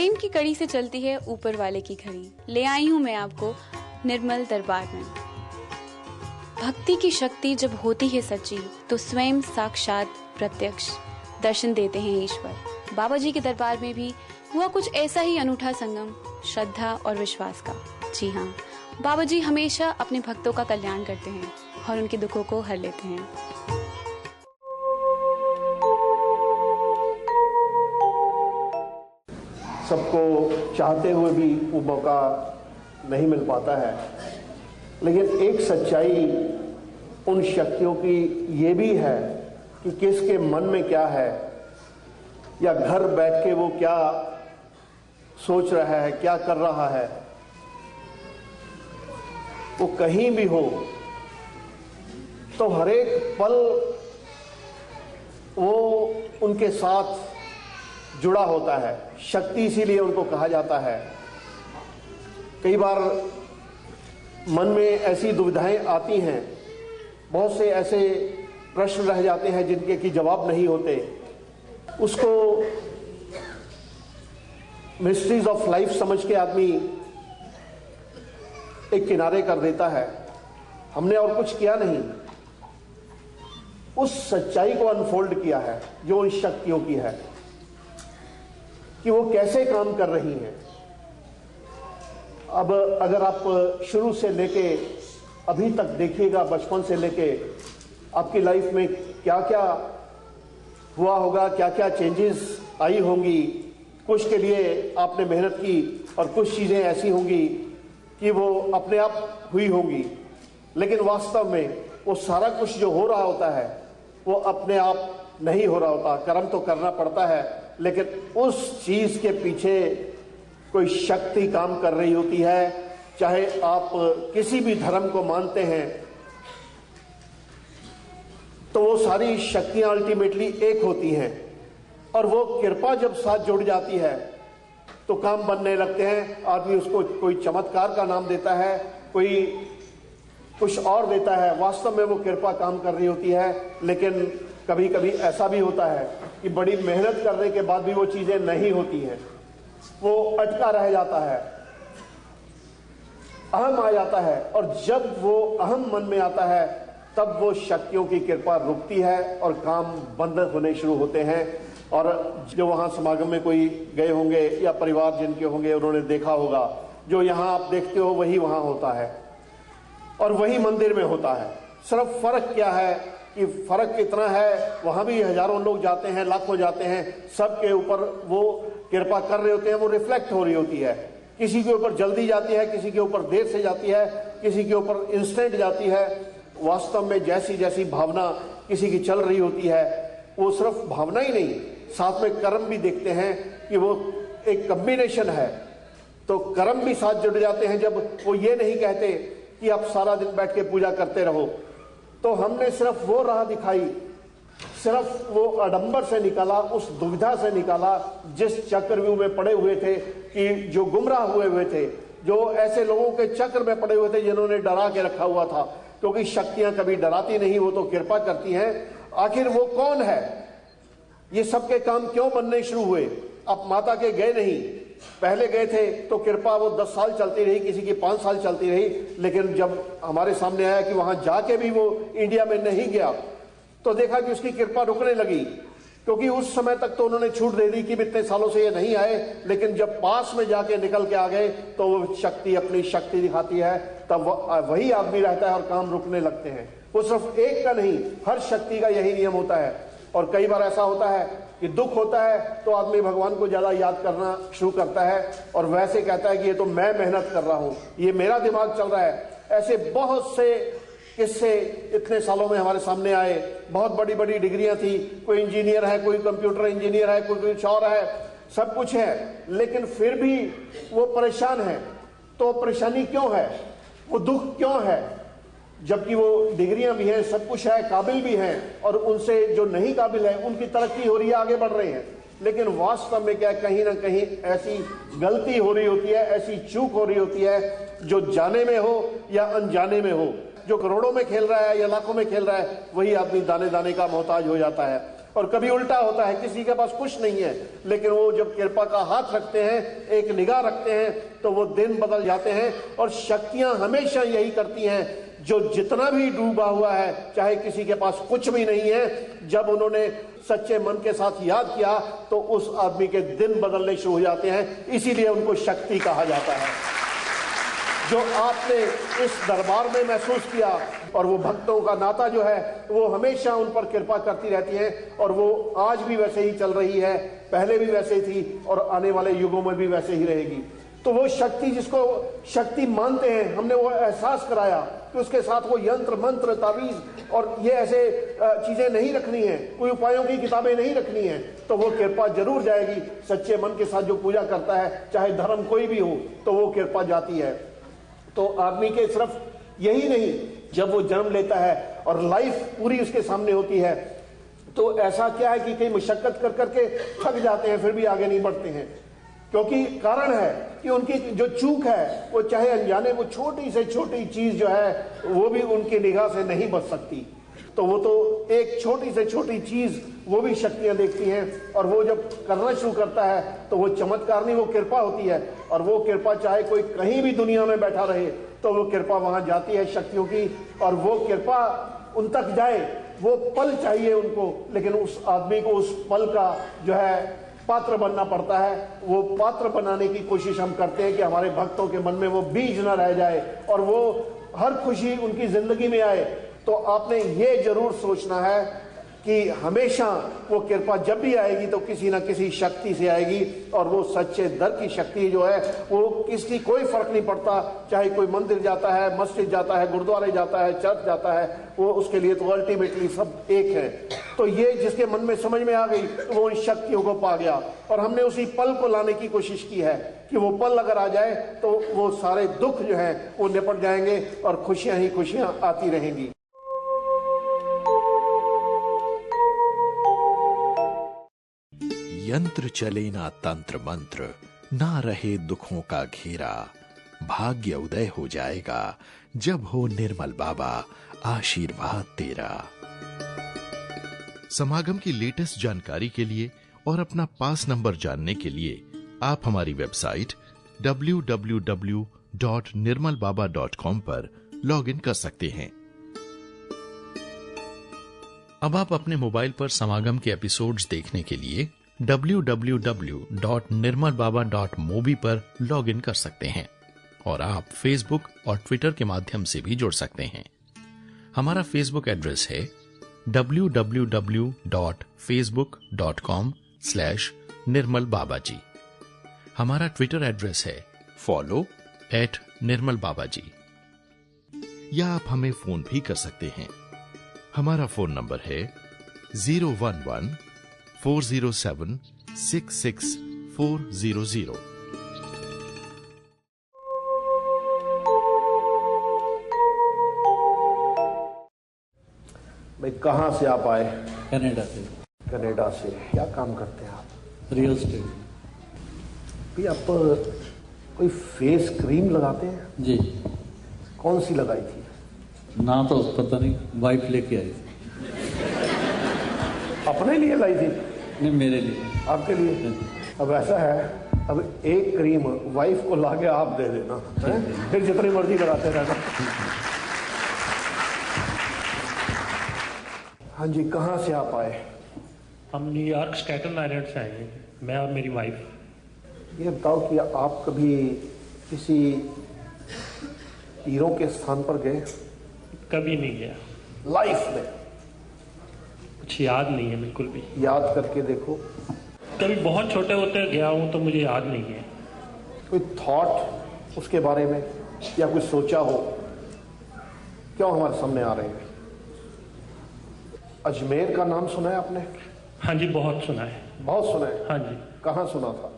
प्रेम की कड़ी से चलती है ऊपर वाले की घड़ी। ले आई हूँ मैं आपको निर्मल दरबार में। भक्ति की शक्ति जब होती है सच्ची तो स्वयं साक्षात प्रत्यक्ष दर्शन देते हैं ईश्वर। बाबा जी के दरबार में भी हुआ कुछ ऐसा ही अनूठा संगम श्रद्धा और विश्वास का। जी हाँ, बाबा जी हमेशा अपने भक्तों का कल्याण करते हैं और उनके दुखों को हर लेते हैं। सबको चाहते हुए भी वो मौका नहीं मिल पाता है, लेकिन एक सच्चाई उन शक्तियों की ये भी है कि किसके मन में क्या है या घर बैठ के वो क्या सोच रहा है, क्या कर रहा है, वो कहीं भी हो तो हर एक पल वो उनके साथ जुड़ा होता है। शक्ति इसीलिए उनको कहा जाता है। कई बार मन में ऐसी दुविधाएं आती हैं, बहुत से ऐसे प्रश्न रह जाते हैं जिनके की जवाब नहीं होते। उसको मिस्ट्रीज ऑफ लाइफ समझ के आदमी एक किनारे कर देता है। हमने और कुछ किया नहीं, उस सच्चाई को अनफोल्ड किया है जो उन शक्तियों की है कि वो कैसे काम कर रही हैं। अब अगर आप शुरू से लेके अभी तक देखिएगा, बचपन से लेके आपकी लाइफ में क्या क्या हुआ होगा, क्या क्या चेंजेस आई होंगी। कुछ के लिए आपने मेहनत की और कुछ चीज़ें ऐसी होंगी कि वो अपने आप हुई होंगी, लेकिन वास्तव में वो सारा कुछ जो हो रहा होता है वो अपने आप नहीं हो रहा होता। कर्म तो करना पड़ता है, लेकिन उस चीज के पीछे कोई शक्ति काम कर रही होती है। चाहे आप किसी भी धर्म को मानते हैं तो वो सारी शक्तियां अल्टीमेटली एक होती हैं, और वो कृपा जब साथ जुड़ जाती है तो काम बनने लगते हैं। आदमी उसको कोई चमत्कार का नाम देता है, कोई कुछ और देता है, वास्तव में वो कृपा काम कर रही होती है। लेकिन कभी कभी ऐसा भी होता है कि बड़ी मेहनत करने के बाद भी वो चीजें नहीं होती हैं, वो अटका रह जाता है, अहम आ जाता है, और जब वो अहम मन में आता है तब वो शक्तियों की कृपा रुकती है और काम बंद होने शुरू होते हैं। और जो वहां समागम में कोई गए होंगे या परिवार जिनके होंगे उन्होंने देखा होगा, जो यहां आप देखते हो वही वहां होता है और वही मंदिर में होता है। सिर्फ फर्क क्या है कि फर्क इतना है, वहां भी हजारों लोग जाते हैं, लाखों जाते हैं, सबके ऊपर वो कृपा कर रहे होते हैं, वो रिफ्लेक्ट हो रही होती है। किसी के ऊपर जल्दी जाती है, किसी के ऊपर देर से जाती है, किसी के ऊपर इंस्टेंट जाती है। वास्तव में जैसी जैसी भावना किसी की चल रही होती है, वो सिर्फ भावना ही नहीं, साथ में कर्म भी देखते हैं कि वो एक कॉम्बिनेशन है। तो कर्म भी साथ जुड़ जाते हैं। जब वो ये नहीं कहते कि आप सारा दिन बैठ के पूजा करते रहो, तो हमने सिर्फ वो राह दिखाई, सिर्फ वो आडंबर से निकाला, उस दुविधा से निकाला जिस चक्रव्यूह में पड़े हुए थे, कि जो गुमराह हुए थे, जो ऐसे लोगों के चक्र में पड़े हुए थे जिन्होंने डरा के रखा हुआ था। क्योंकि शक्तियां कभी डराती नहीं, वो तो कृपा करती हैं। आखिर वो कौन है? ये सबके काम क्यों बनने शुरू हुए? आप माता के गए नहीं, पहले गए थे तो कृपा वो 10 साल चलती रही, किसी की 5 साल चलती रही। लेकिन जब हमारे सामने आया कि वहां जाके भी वो इंडिया में नहीं गया, तो देखा कि उसकी कृपा रुकने लगी। क्योंकि उस समय तक तो उन्होंने छूट दे दी कि इतने सालों से ये नहीं आए, लेकिन जब पास में जाके निकल के आ गए तो वो शक्ति अपनी शक्ति दिखाती है, तब वही आदमी रहता है और काम रुकने लगते हैं। वो सिर्फ एक का नहीं, हर शक्ति का यही नियम होता है। और कई बार ऐसा होता है कि दुख होता है तो आदमी भगवान को ज्यादा याद करना शुरू करता है और वैसे कहता है कि ये तो मैं मेहनत कर रहा हूं, ये मेरा दिमाग चल रहा है। ऐसे बहुत से किस्से इतने सालों में हमारे सामने आए। बहुत बड़ी बड़ी डिग्रियां थी, कोई इंजीनियर है, कोई कंप्यूटर इंजीनियर है, कोई कुछ और है, सब कुछ है, लेकिन फिर भी वो परेशान है। तो परेशानी क्यों है, वो दुख क्यों है? जबकि वो डिग्रियां भी हैं, सब कुछ है, काबिल भी हैं, और उनसे जो नहीं काबिल है उनकी तरक्की हो रही है, आगे बढ़ रहे हैं। लेकिन वास्तव में क्या, कहीं ना कहीं ऐसी गलती हो रही होती है, ऐसी चूक हो रही होती है, जो जाने में हो या अनजाने में हो। जो करोड़ों में खेल रहा है या लाखों में खेल रहा है, वही आदमी दाने दाने का मोहताज हो जाता है। और कभी उल्टा होता है, किसी के पास कुछ नहीं है, लेकिन वो जब कृपा का हाथ रखते हैं, एक निगाह रखते हैं, तो वो दिन बदल जाते हैं। और शक्तियां हमेशा यही करती हैं, जो जितना भी डूबा हुआ है, चाहे किसी के पास कुछ भी नहीं है, जब उन्होंने सच्चे मन के साथ याद किया तो उस आदमी के दिन बदलने शुरू हो जाते हैं। इसीलिए उनको शक्ति कहा जाता है। जो आपने इस दरबार में महसूस किया, और वो भक्तों का नाता जो है वो हमेशा उन पर कृपा करती रहती है, और वो आज भी वैसे ही चल रही है, पहले भी वैसे ही थी और आने वाले युगों में भी वैसे ही रहेगी। तो वो शक्ति, जिसको शक्ति मानते हैं, हमने वो एहसास कराया कि उसके साथ वो यंत्र मंत्र तावीज और ये ऐसे चीजें नहीं रखनी है, कोई उपायों की किताबें नहीं रखनी है, तो वो कृपा जरूर जाएगी। सच्चे मन के साथ जो पूजा करता है, चाहे धर्म कोई भी हो, तो वो कृपा जाती है। तो आदमी के सिर्फ यही नहीं, जब वो जन्म लेता है और लाइफ पूरी उसके सामने होती है, तो ऐसा क्या है कि कई मुशक्कत कर करके थक जाते हैं, फिर भी आगे नहीं बढ़ते हैं। क्योंकि कारण है कि उनकी जो चूक है, वो चाहे अनजाने, वो छोटी से छोटी चीज जो है वो भी उनकी निगाह से नहीं बच सकती। तो वो तो एक छोटी से छोटी चीज वो भी शक्तियां देखती हैं, और वो जब करना शुरू करता है तो वो चमत्कार नहीं, वो कृपा होती है। और वो कृपा चाहे कोई कहीं भी दुनिया में बैठा रहे, तो वो कृपा वहां जाती है शक्तियों की, और वो कृपा उन तक जाए। वो पल चाहिए उनको, लेकिन उस आदमी को उस पल का जो है पात्र बनना पड़ता है। वो पात्र बनाने की कोशिश हम करते हैं कि हमारे भक्तों के मन में वो बीज न रह जाए और वो हर खुशी उनकी जिंदगी में आए। तो आपने ये जरूर सोचना है कि हमेशा वो कृपा जब भी आएगी तो किसी ना किसी शक्ति से आएगी, और वो सच्चे दर की शक्ति जो है वो किसी कोई फर्क नहीं पड़ता, चाहे कोई मंदिर जाता है, मस्जिद जाता है, गुरुद्वारे जाता है, चर्च जाता है, वो उसके लिए तो अल्टीमेटली सब एक है। तो ये जिसके मन में समझ में आ गई तो वो इन शक्तियों को पा गया, और हमने उसी पल को लाने की कोशिश की है कि वो पल अगर आ जाए तो वो सारे दुख जो है वो निपट जाएंगे और खुशियां ही खुशियां आती रहेंगी। यंत्र चले ना तंत्र मंत्र, ना रहे दुखों का घेरा, भाग्य उदय हो जाएगा जब हो निर्मल बाबा आशीर्वाद तेरा। समागम की लेटेस्ट जानकारी के लिए और अपना पास नंबर जानने के लिए आप हमारी वेबसाइट www.nirmalbaba.com पर लॉगिन कर सकते हैं। अब आप अपने मोबाइल पर समागम के एपिसोड्स देखने के लिए www.nirmalbaba.mobi पर लॉगिन कर सकते हैं, और आप फेसबुक और ट्विटर के माध्यम से भी जुड़ सकते हैं। हमारा फेसबुक एड्रेस है www.facebook.com/nirmalbabaji। हमारा ट्विटर एड्रेस है follow@nirmalbabaji। या आप हमें फोन भी कर सकते हैं। हमारा फोन नंबर है 011-407-66400। भाई कहाँ से आप आए? कनाडा से। कनाडा से। क्या काम करते हैं आप? Real estate. भी आप कोई फेस क्रीम लगाते हैं? जी। कौन सी लगाई थी? ना तो पता नहीं, वाइफ लेके आई थी। अपने लिए लाई थी? नहीं, मेरे लिए। आपके लिए? अब ऐसा है, अब एक क्रीम वाइफ को लाके आप दे देना, फिर जितनी मर्जी लगाते रहना। हाँ जी, कहाँ से आप आए? हम न्यूयॉर्क स्टैटन आइलैंड से आए हैं, मैं और मेरी वाइफ। ये बताओ कि आप कभी किसी पीरों के स्थान पर गए? कभी नहीं गया लाइफ में? कुछ याद नहीं है बिल्कुल भी। याद करके देखो। कभी बहुत छोटे होते गया हूँ तो मुझे याद नहीं है। कोई थॉट उसके बारे में या कुछ सोचा हो? क्यों हमारे सामने आ रहे हैं? अजमेर का नाम सुना है आपने? हाँ जी, बहुत सुना है। बहुत सुना है? हाँ जी। कहाँ सुना था?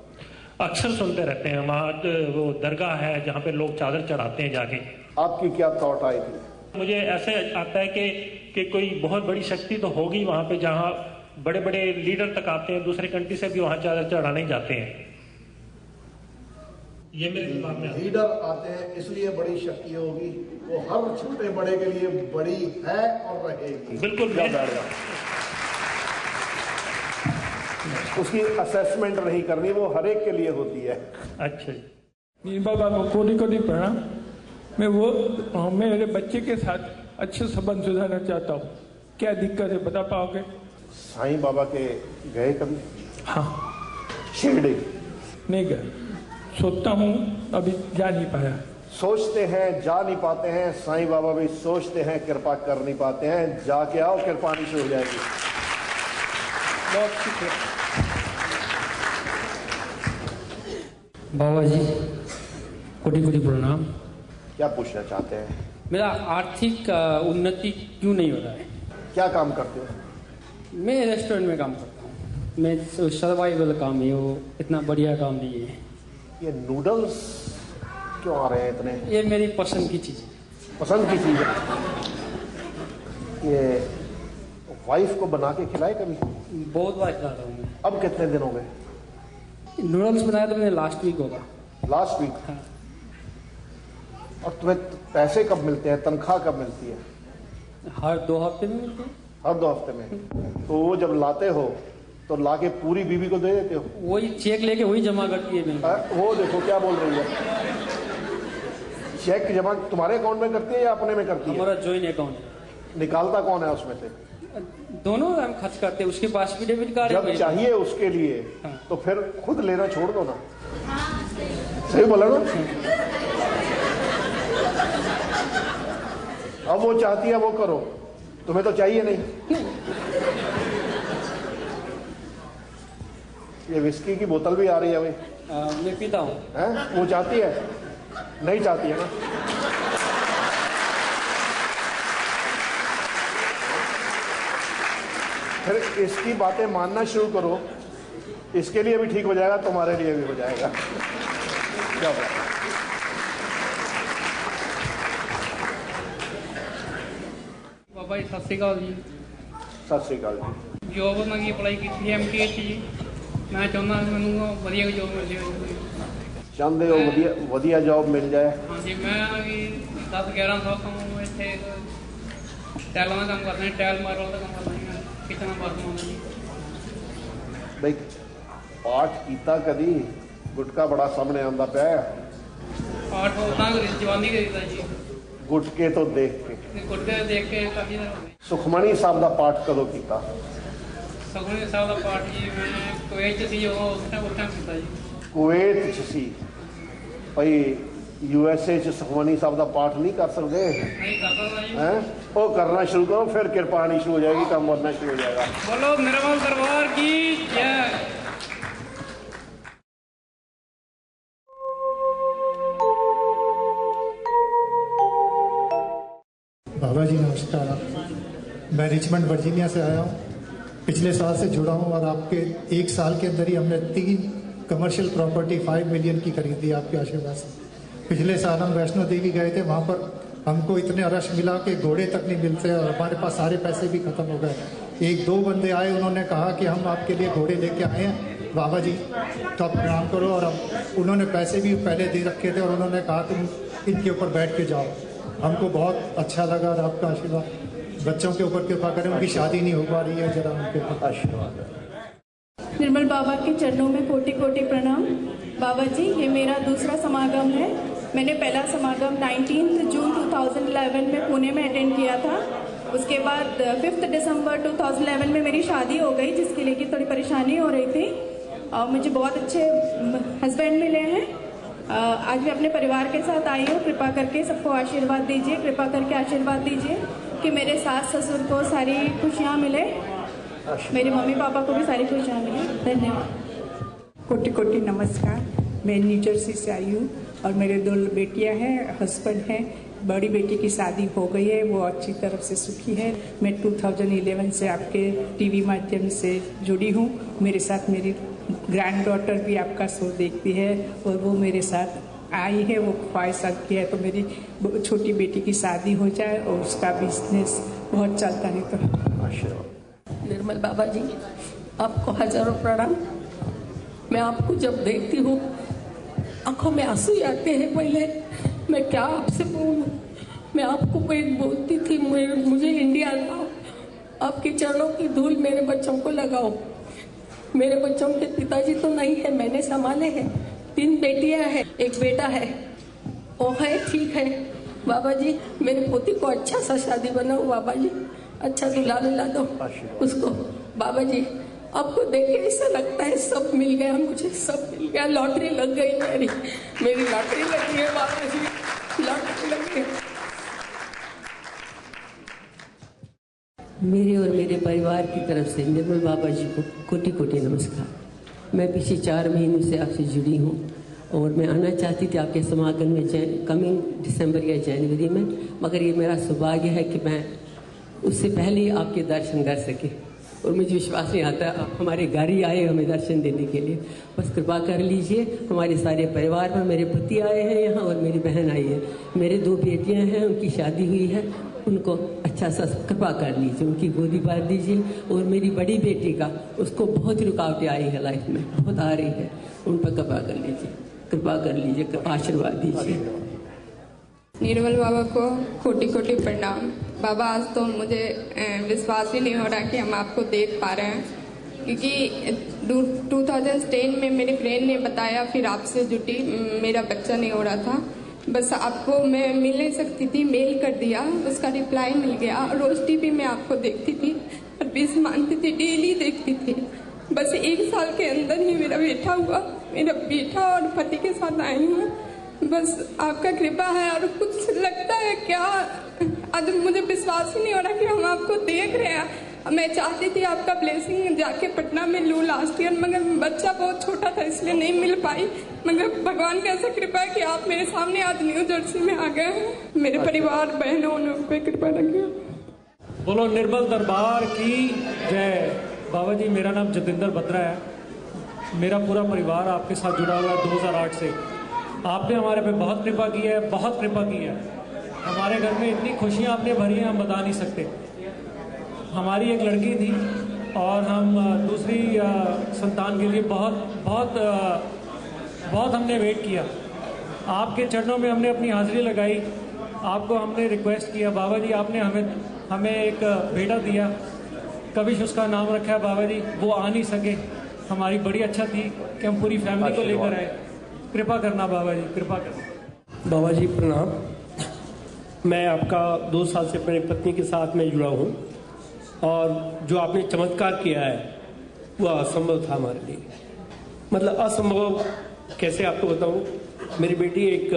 अक्सर सुनते रहते हैं। वहाँ वो दरगाह है जहाँ पे लोग चादर चढ़ाते हैं जाके। आपकी क्या थॉट आई थी? मुझे ऐसे आता है कि कोई बहुत बड़ी शक्ति तो होगी वहाँ पे, जहाँ बड़े बड़े लीडर तक आते हैं, दूसरे कंट्री से भी वहाँ चादर चढ़ाने जाते हैं। ये मेरे दिमाग में लीडर आते हैं इसलिए बड़ी शक्ति होगी, वो हर छोटे बड़े के लिए बड़ी है और रहेगी। बिल्कुल। उसकी असेसमेंट नहीं करनी, वो हर एक के लिए होती है। अच्छा जी। मेरे बाबा को कोटि कोटि प्रणाम। मैं मेरे बच्चे के साथ अच्छे संबंध सुधारना चाहता हूँ, क्या दिक्कत है बता पाओगे? साईं बाबा के गए कभी? हाँ। शिरडी नहीं गए, सोचता हूँ अभी जा नहीं पाया। सोचते हैं जा नहीं पाते हैं, साईं बाबा भी सोचते हैं कृपा कर नहीं पाते हैं। जाके आओ, कृपा नहीं हो जाएगी। बहुत शुक्रिया बाबा जी, कोटि कोटि प्रणाम। क्या पूछना चाहते हैं? मेरा आर्थिक उन्नति क्यों नहीं हो रहा है? क्या काम करते हो? मैं रेस्टोरेंट में काम करता हूँ। मैं सर्वाइवल काम है, वो इतना बढ़िया काम नहीं है। ये नूडल्स क्यों आ रहे हैं इतने? ये मेरी पसंद की चीज़ है। पसंद की चीज है। ये वाइफ को बना के खिलाए कभी? बहुत बार खिला रहा हूँ मैं। अब कितने दिन हो गए? नूडल्स बनाया तो मैंने लास्ट वीक होगा। Last week? हाँ। और तुम्हें पैसे कब मिलते हैं, तनख्वाह कब मिलती है? हर 2 हफ्ते में मिलते हैं। हर 2 हफ्ते में? तो वो जब लाते हो तो लाके पूरी बीवी को दे देते हो? वही चेक लेके वही जमा करती है मेरे। वो देखो क्या बोल रही है। चेक जमा तुम्हारे अकाउंट में करती है या अपने में करती है? हमारा जॉइंट अकाउंट है। निकालता कौन है उसमें से? दोनों हम खर्च करते हैं। उसके पास भी डेबिट कार्ड है। जब चाहिए उसके लिए हाँ। तो फिर खुद लेना छोड़ दो ना। सही बोला ना? अब वो चाहती है वो करो, तुम्हें तो चाहिए नहीं। ये विस्की की बोतल भी आ रही है भाई। मैं पीता हूँ। वो चाहती है? नहीं चाहती है ना? फिर इसकी बातें मानना शुरू करो, इसके लिए भी ठीक हो जाएगा, तुम्हारे लिए भी हो जाएगा। क्या बात है? बाबा जी सत श्री अकाल जी। सत श्री अकाल जी। जॉब मैं अप्लाई की थी MTH जी। मैं चाहता मैं वधिया जॉब मिल जाए। चाहते हो वधिया जॉब मिल जाए? हाँ जी, मैं 10-11 साल ਤੋਂ ਇੱਥੇ ਟੈਲਾਂ ਦਾ ਕੰਮ ਕਰਦਾ, ਟੈਲ ਮਾਰਲ ਦਾ ਕੰਮ ਕਰਦਾ, ਕਿਚਨ ਬਾਥਰੂਮ ਦਾ ਜੀ। ਬਈ ਪਾਠ ਕੀਤਾ ਕਦੀ? ਗੁਟਕਾ ਬੜਾ ਸਾਹਮਣੇ ਆਉਂਦਾ ਪਿਆ। ਪਾਠ ਉਦਾਂ ਜਵਾਨੀ ਕਰੀਦਾ ਜੀ। ਗੁਟਕੇ ਤੋਂ ਦੇਖ ਕੇ? ਗੁਟਕੇ ਦੇਖ ਕੇ ਕਾਫੀ ਦਿਨ ਹੋ ਗਏ। ਸੁਖਮਣੀ ਸਾਹਿਬ ਦਾ ਪਾਠ ਕਦੋਂ ਕੀਤਾ? ਸੁਖਮਨੀ ਸਾਹਿਬ ਦਾ ਪਾਠ ਜੀ ਮੈਂ ਕੁਵੈਤ 'ਚ ਸੀ, ਉਸ ਟਾਈਮ ਕੀਤਾ ਜੀ। ਕੁਵੈਤ 'ਚ ਸੀ? ਭਾਈ USA 'ਚ ਸੁਖਮਨੀ ਸਾਹਿਬ ਦਾ ਪਾਠ ਨਹੀਂ ਕਰ ਸਕਦੇ? ਨਹੀਂ ਕਰ ਸਕਦਾ ਜੀ। हैं? वो करना शुरू करो, फिर कृपा आनी शुरू हो जाएगी, काम बनना शुरू हो जाएगा। बोलो निर्मल दरबार की जय। बाबा जी नमस्कार। मैं रिचमंड वर्जीनिया से आया हूँ। पिछले साल से जुड़ा हूँ और आपके 1 साल के अंदर ही हमने 3 कमर्शियल प्रॉपर्टी 5 मिलियन की खरीदी आपके आशीर्वाद से। पिछले साल हम वैष्णो देवी गए थे, वहाँ पर हमको इतने रश मिला कि घोड़े तक नहीं मिलते और हमारे पास सारे पैसे भी खत्म हो गए। 1-2 बंदे आए, उन्होंने कहा कि हम आपके लिए घोड़े लेके आए हैं बाबा जी, तो आप प्रणाम करो। और अब उन्होंने पैसे भी पहले दे रखे थे और उन्होंने कहा तुम इनके ऊपर बैठ के जाओ। हमको बहुत अच्छा लगा और आपका आशीर्वाद बच्चों के ऊपर कृपा करें। उनकी शादी नहीं हो पा रही है, जरा उनके ऊपर आशीर्वाद। निर्मल बाबा के चरणों में कोटि कोटि प्रणाम। बाबा जी, ये मेरा दूसरा समागम है। मैंने पहला समागम 19 जून 2011 में पुणे में अटेंड किया था। उसके बाद 5 दिसंबर 2011 में मेरी शादी हो गई, जिसके लिए कि थोड़ी परेशानी हो रही थी। और मुझे बहुत अच्छे हस्बैंड मिले हैं। आज मैं अपने परिवार के साथ आई हूँ। कृपा करके सबको आशीर्वाद दीजिए, कृपा करके आशीर्वाद दीजिए कि मेरे सास ससुर को सारी खुशियाँ मिले, मेरे मम्मी पापा को भी सारी खुशियाँ मिले। धन्यवाद। कोटि कोटि नमस्कार। मैं न्यू जर्सी से आई हूँ और मेरे 2 बेटियां हैं, हस्बैंड हैं। बड़ी बेटी की शादी हो गई है, वो अच्छी तरफ से सुखी है। मैं 2011 से आपके टीवी माध्यम से जुड़ी हूँ। मेरे साथ मेरी ग्रैंड डॉटर भी आपका शो देखती है और वो मेरे साथ आई है। वो ख्वाहिश की है तो मेरी छोटी बेटी की शादी हो जाए और उसका बिजनेस बहुत चलता है। तो निर्मल बाबा जी, आपको हजारों प्रणाम। मैं आपको जब देखती हूँ आंखों में आंसू आते हैं। पहले मैं क्या आपसे बोलूं, मैं आपको बोलती थी मुझे इंडिया लाओ, आपके चरणों की धूल मेरे बच्चों को लगाओ। मेरे बच्चों के पिताजी तो नहीं है, मैंने संभाले हैं। 3 बेटियां हैं, 1 बेटा है। वो है ठीक है बाबा जी। मेरे पोती को अच्छा सा शादी बनाओ बाबा जी, अच्छा दूल्हा मिला दो उसको बाबा जी। आपको देख के ऐसा लगता है सब मिल गया मुझे, सब मिल गया। लॉटरी लग गई मेरी लॉटरी लगी है बाबा जी, लॉटरी लग गई। मेरे और मेरे परिवार की तरफ से निर्मल बाबा जी को कोटि कोटि नमस्कार। मैं पिछले 4 महीनों से आपसे जुड़ी हूँ और मैं आना चाहती थी आपके समागम में कमिंग दिसंबर या जनवरी में, मगर ये मेरा सौभाग्य है कि मैं उससे पहले ही आपके दर्शन कर सके। और मुझे विश्वास नहीं आता आप हमारे घर ही आए हमें दर्शन देने के लिए। बस कृपा कर लीजिए हमारे सारे परिवार में। मेरे पति आए हैं यहाँ और मेरी बहन आई है। मेरे 2 बेटियाँ हैं, उनकी शादी हुई है, उनको अच्छा सा कृपा कर लीजिए, उनकी गोदी भर दीजिए। और मेरी बड़ी बेटी का उसको बहुत रुकावटें आई है लाइफ में, बहुत आ रही है, उन पर कृपा कर लीजिए, कृपा कर लीजिए, आशीर्वाद दीजिए। निर्मल बाबा को कोटि कोटि प्रणाम। बाबा आज तो मुझे विश्वास ही नहीं हो रहा कि हम आपको देख पा रहे हैं, क्योंकि 2010 में मेरे फ्रेंड ने बताया, फिर आपसे जुटी। मेरा बच्चा नहीं हो रहा था, बस आपको मैं मिल नहीं सकती थी, मेल कर दिया, उसका रिप्लाई मिल गया। रोज टीवी में आपको देखती थी और 20 मानती थी, डेली देखती थी। बस 1 साल के अंदर ही मेरा बेटा हुआ। मेरा बेटा और पति के साथ आई हूँ, बस आपका कृपा है। और कुछ लगता है क्या, आज मुझे विश्वास ही नहीं हो रहा कि हम आपको देख रहे हैं। मैं चाहती थी आपका ब्लेसिंग जाके पटना में लूँ लास्ट ईयर, मगर बच्चा बहुत छोटा था इसलिए नहीं मिल पाई। मगर भगवान की ऐसा कृपा है कि आप मेरे सामने आज न्यू जर्सी में आ गए हैं। मेरे परिवार बहनों ने उन पर कृपा रखी। बोलो निर्मल दरबार की जय। बाबा जी मेरा नाम जतिंदर बत्रा है, मेरा पूरा परिवार आपके साथ जुड़ा हुआ है 2008 से। आपने हमारे पे बहुत कृपा की है, बहुत कृपा की है। हमारे घर में इतनी खुशियाँ आपने भरी हैं हम बता नहीं सकते। हमारी एक लड़की थी और हम दूसरी संतान के लिए बहुत हमने वेट किया। आपके चरणों में हमने अपनी हाजिरी लगाई, आपको हमने रिक्वेस्ट किया बाबा जी, आपने हमें एक बेटा दिया, कविश उसका नाम रखा है बाबा जी। वो आ नहीं सके, हमारी बड़ी अच्छा थी कि हम पूरी फैमिली को लेकर आए। कृपा करना बाबा जी, कृपा करना। बाबा जी प्रणाम। मैं आपका 2 साल से अपनी पत्नी के साथ में जुड़ा हूँ और जो आपने चमत्कार किया है वो असंभव था हमारे लिए। मतलब असंभव कैसे आपको बताऊँ। मेरी बेटी एक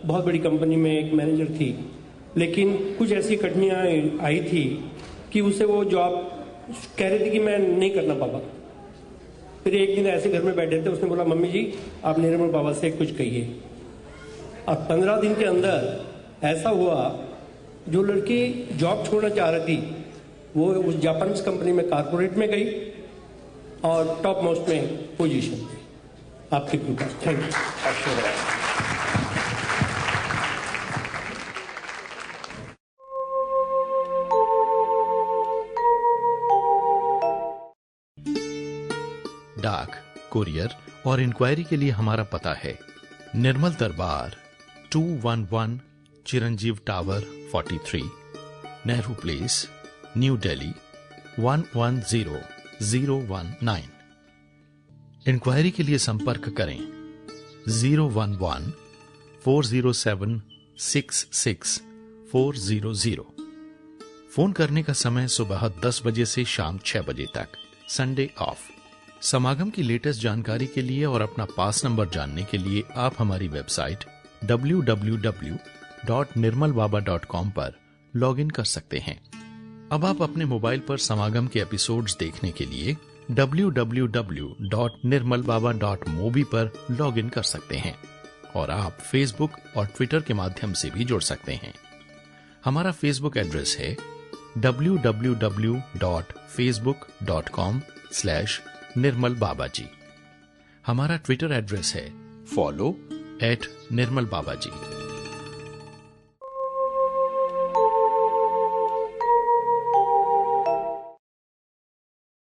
बहुत बड़ी कंपनी में एक मैनेजर थी, लेकिन कुछ ऐसी कठिनाइयाँ आई थी कि उसे वो जॉब कह रही थी कि मैं नहीं करना पापा। फिर एक दिन ऐसे घर में बैठे थे, उसने बोला मम्मी जी आप निर्मल बाबा से कुछ कहिए। अब 15 दिन के अंदर ऐसा हुआ, जो लड़की जॉब छोड़ना चाह रही थी वो उस जापानीज कंपनी में कारपोरेट में गई और टॉप मोस्ट में पोजीशन थी। आपकी कृपा। Thank you. डाक, कुरियर और इंक्वायरी के लिए हमारा पता है Nirmal Darbar 211 Chiranjiv tower 43 Nehru place new Delhi 110019। Enquiry के लिए संपर्क करें 011-407-66400। फोन करने का समय सुबह 10 बजे से शाम 6 बजे तक, संडे ऑफ। समागम की लेटेस्ट जानकारी के लिए और अपना पास नंबर जानने के लिए आप हमारी वेबसाइट www.nirmalbaba.com पर लॉगिन कर सकते हैं। अब आप अपने मोबाइल पर समागम के एपिसोड्स देखने के लिए www.nirmalbaba.mobi पर लॉगिन कर सकते हैं और आप फेसबुक और ट्विटर के माध्यम से भी जुड़ सकते हैं। हमारा फेसबुक एड्रेस है www.facebook.com/निर्मल बाबाजी। हमारा ट्विटर एड्रेस है follow@निर्मल बाबाजी।